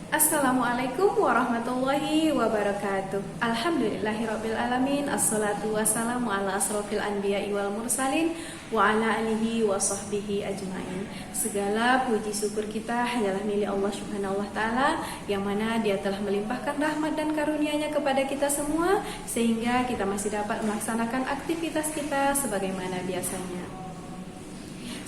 Assalamualaikum warahmatullahi wabarakatuh. Alhamdulillahirabbil alamin. Assalatu wassalamu ala asrofil anbiya'i wal mursalin wa ala alihi wa sahbihi ajmain. Segala puji syukur kita hanyalah milik Allah Subhanahu wa taala, yang mana Dia telah melimpahkan rahmat dan karunia-Nya kepada kita semua sehingga kita masih dapat melaksanakan aktivitas kita sebagaimana biasanya.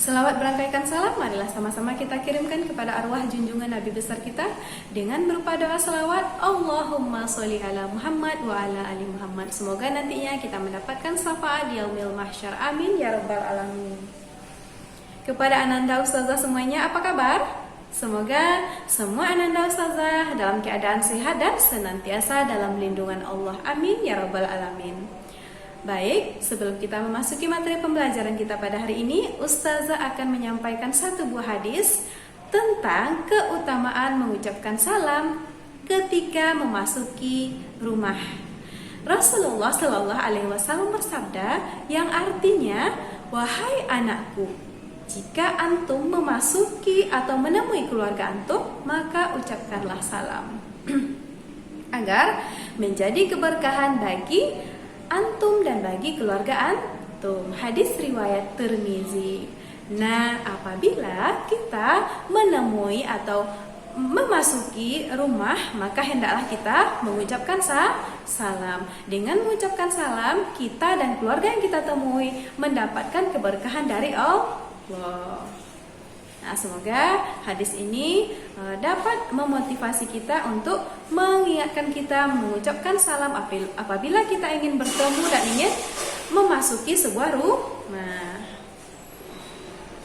Selawat berangkaikan salam, marilah sama-sama kita kirimkan kepada arwah junjungan Nabi besar kita dengan berupa doa selawat Allahumma sholli ala Muhammad wa ala ali Muhammad. Semoga nantinya kita mendapatkan syafaat di yaumil mahsyar. Amin ya rabbal alamin. Kepada Ananda Ustazah semuanya, apa kabar? Semoga semua Ananda Ustazah dalam keadaan sehat dan senantiasa dalam lindungan Allah. Amin ya rabbal alamin. Baik, sebelum kita memasuki materi pembelajaran kita pada hari ini, Ustazah akan menyampaikan satu buah hadis tentang keutamaan mengucapkan salam ketika memasuki rumah. Rasulullah Shallallahu Alaihi Wasallam bersabda yang artinya, wahai anakku, jika antum memasuki atau menemui keluarga antum, maka ucapkanlah salam agar menjadi keberkahan bagi antum dan bagi keluarga antum. Hadis riwayat Tirmizi. Nah, apabila kita menemui atau memasuki rumah, maka hendaklah kita mengucapkan salam. Dengan mengucapkan salam, kita dan keluarga yang kita temui mendapatkan keberkahan dari Allah. Nah, semoga hadis ini dapat memotivasi kita untuk mengingatkan kita mengucapkan salam apabila kita ingin bertemu dan ingin memasuki sebuah rumah.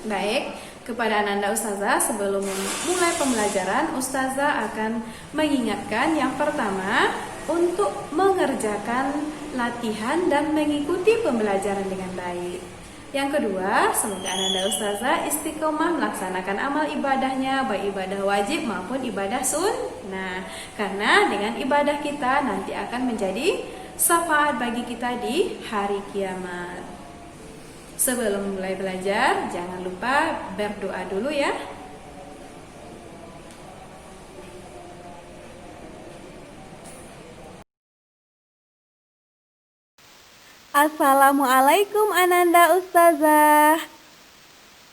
Baik, kepada Ananda Ustazah, sebelum mulai pembelajaran, Ustazah akan mengingatkan yang pertama untuk mengerjakan latihan dan mengikuti pembelajaran dengan baik. Yang kedua, semoga Ananda Ustazah istiqomah melaksanakan amal ibadahnya, baik ibadah wajib maupun ibadah sunnah. Karena dengan ibadah kita nanti akan menjadi syafaat bagi kita di hari kiamat. Sebelum mulai belajar, jangan lupa berdoa dulu ya. Assalamualaikum Ananda Ustazah.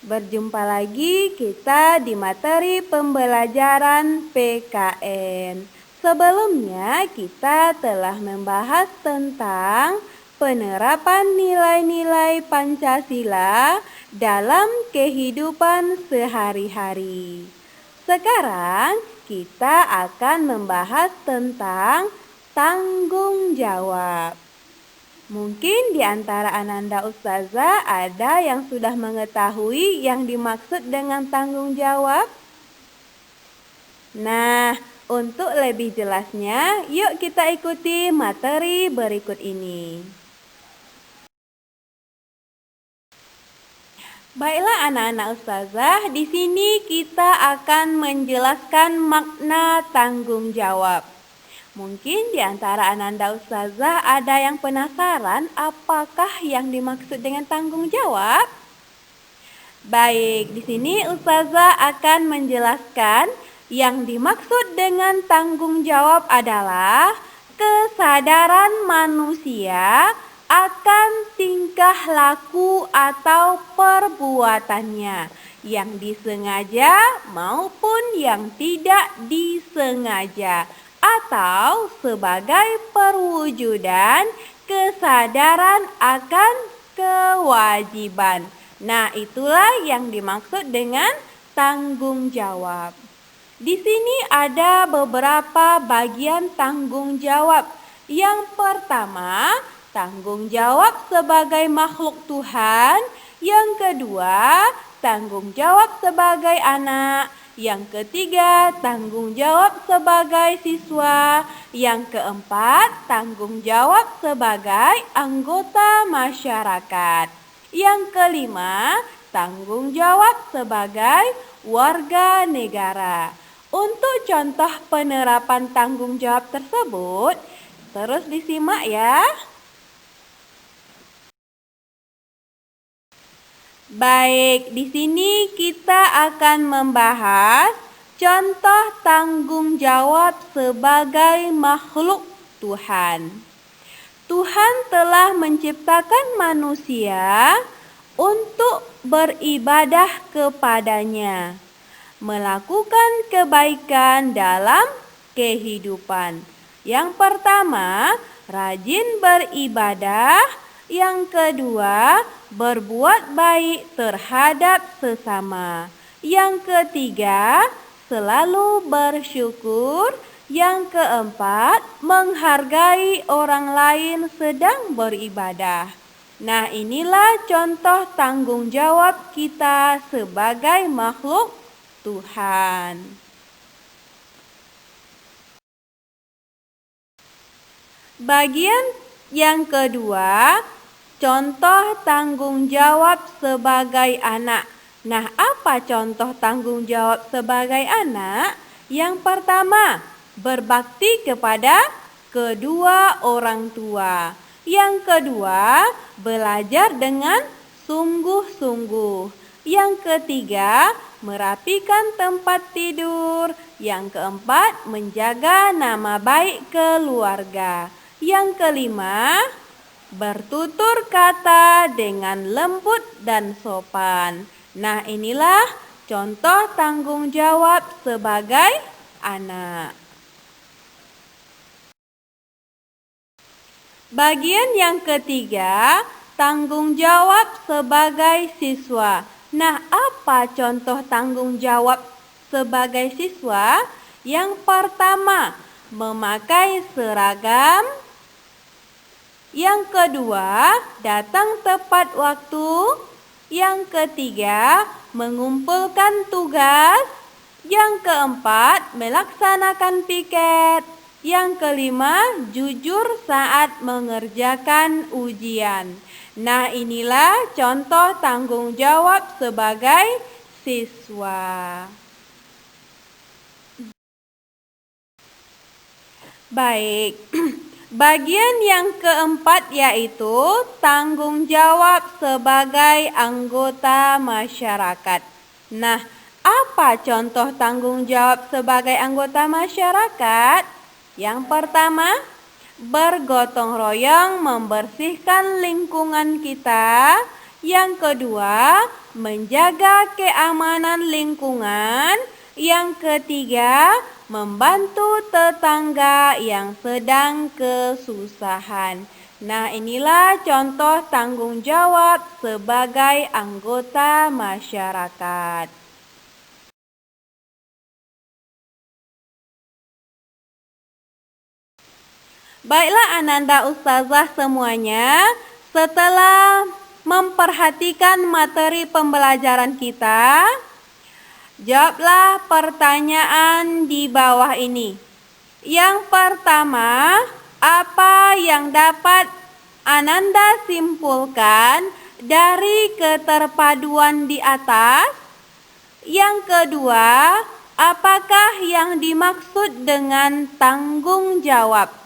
Berjumpa lagi kita di materi pembelajaran PKN. Sebelumnya kita telah membahas tentang penerapan nilai-nilai Pancasila dalam kehidupan sehari-hari. Sekarang kita akan membahas tentang tanggung jawab. Mungkin di antara Ananda Ustazah ada yang sudah mengetahui yang dimaksud dengan tanggung jawab. Nah, untuk lebih jelasnya, yuk kita ikuti materi berikut ini. Baiklah anak-anak Ustazah, di sini kita akan menjelaskan makna tanggung jawab. Mungkin di antara Ananda Ustazah ada yang penasaran apakah yang dimaksud dengan tanggung jawab? Baik, di sini Ustazah akan menjelaskan yang dimaksud dengan tanggung jawab adalah kesadaran manusia akan tingkah laku atau perbuatannya yang disengaja maupun yang tidak disengaja, atau sebagai perwujudan kesadaran akan kewajiban. Nah, itulah yang dimaksud dengan tanggung jawab. Di sini ada beberapa bagian tanggung jawab. Yang pertama, tanggung jawab sebagai makhluk Tuhan. Yang kedua, tanggung jawab sebagai anak. Yang ketiga, tanggung jawab sebagai siswa. Yang keempat, tanggung jawab sebagai anggota masyarakat. Yang kelima, tanggung jawab sebagai warga negara. Untuk contoh penerapan tanggung jawab tersebut, terus disimak ya. Baik, di sini kita akan membahas contoh tanggung jawab sebagai makhluk Tuhan. Tuhan telah menciptakan manusia untuk beribadah kepadanya, melakukan kebaikan dalam kehidupan. Yang pertama, rajin beribadah. Yang kedua, berbuat baik terhadap sesama. Yang ketiga, selalu bersyukur. Yang keempat, menghargai orang lain sedang beribadah. Nah, inilah contoh tanggung jawab kita sebagai makhluk Tuhan. Bagian yang kedua, contoh tanggung jawab sebagai anak. Nah, apa contoh tanggung jawab sebagai anak? Yang pertama, berbakti kepada kedua orang tua. Yang kedua, belajar dengan sungguh-sungguh. Yang ketiga, merapikan tempat tidur. Yang keempat, menjaga nama baik keluarga. Yang kelima, bertutur kata dengan lembut dan sopan. Nah, inilah contoh tanggung jawab sebagai anak. Bagian yang ketiga, tanggung jawab sebagai siswa. Nah, apa contoh tanggung jawab sebagai siswa? Yang pertama, memakai seragam. Yang kedua, datang tepat waktu. Yang ketiga, mengumpulkan tugas. Yang keempat, melaksanakan piket. Yang kelima, jujur saat mengerjakan ujian. Nah, inilah contoh tanggung jawab sebagai siswa. Baik, bagian yang keempat yaitu tanggung jawab sebagai anggota masyarakat. Nah, apa contoh tanggung jawab sebagai anggota masyarakat? Yang pertama, bergotong royong membersihkan lingkungan kita. Yang kedua, menjaga keamanan lingkungan. Yang ketiga, membantu tetangga yang sedang kesusahan. Nah, inilah contoh tanggung jawab sebagai anggota masyarakat. Baiklah Ananda Ustazah semuanya, setelah memperhatikan materi pembelajaran kita, jawablah pertanyaan di bawah ini. Yang pertama, apa yang dapat Ananda simpulkan dari keterpaduan di atas? Yang kedua, apakah yang dimaksud dengan tanggung jawab?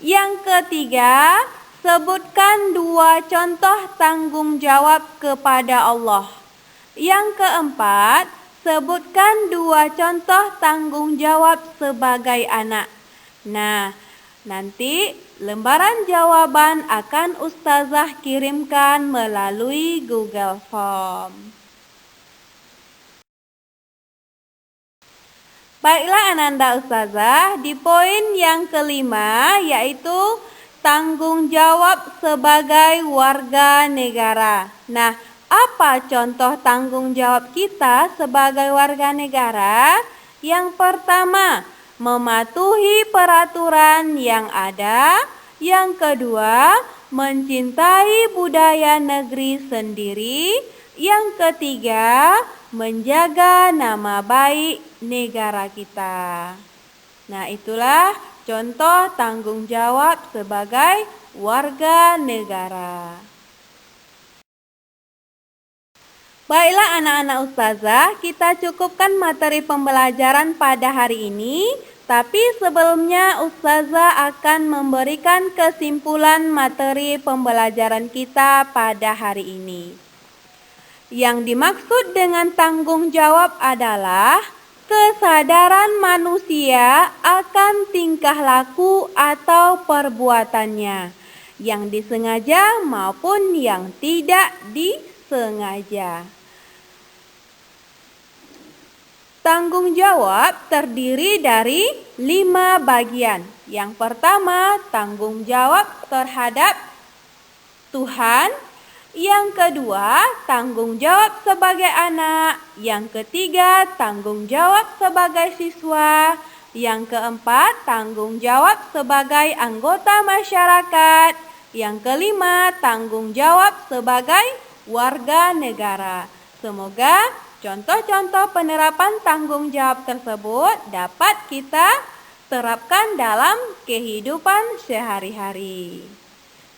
Yang ketiga, sebutkan 2 contoh tanggung jawab kepada Allah. Yang keempat, sebutkan 2 contoh tanggung jawab sebagai anak. Nah, nanti lembaran jawaban akan Ustazah kirimkan melalui Google Form. Baiklah Ananda Ustazah, di poin yang kelima yaitu tanggung jawab sebagai warga negara. Nah, apa contoh tanggung jawab kita sebagai warga negara? Yang pertama, mematuhi peraturan yang ada. Yang kedua, mencintai budaya negeri sendiri. Yang ketiga, menjaga nama baik negara kita. Nah, itulah contoh tanggung jawab sebagai warga negara. Baiklah anak-anak ustazah, kita cukupkan materi pembelajaran pada hari ini. Tapi sebelumnya ustazah akan memberikan kesimpulan materi pembelajaran kita pada hari ini. Yang dimaksud dengan tanggung jawab adalah kesadaran manusia akan tingkah laku atau perbuatannya, yang disengaja maupun yang tidak disengaja. Tanggung jawab terdiri dari 5 bagian. Yang pertama, tanggung jawab terhadap Tuhan. Yang kedua, tanggung jawab sebagai anak. Yang ketiga, tanggung jawab sebagai siswa. Yang keempat, tanggung jawab sebagai anggota masyarakat. Yang kelima, tanggung jawab sebagai warga negara. Semoga contoh-contoh penerapan tanggung jawab tersebut dapat kita terapkan dalam kehidupan sehari-hari.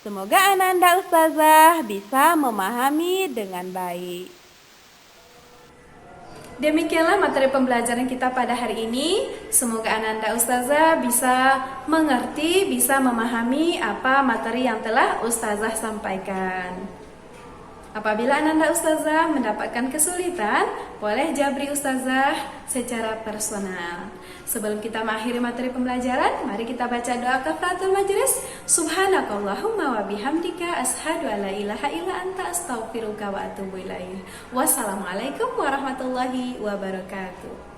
Semoga Ananda Ustazah bisa memahami dengan baik. Demikianlah materi pembelajaran kita pada hari ini. Semoga Ananda Ustazah bisa mengerti, bisa memahami apa materi yang telah Ustazah sampaikan. Apabila Ananda Ustazah mendapatkan kesulitan, boleh jabri Ustazah secara personal. Sebelum kita mengakhiri materi pembelajaran, mari kita baca doa kafaratul majelis. Subhanakallahumma wa bihamdika asyhadu alla ilaha illa anta astaghfiruka wa atubu ilaik. Wassalamualaikum warahmatullahi wabarakatuh.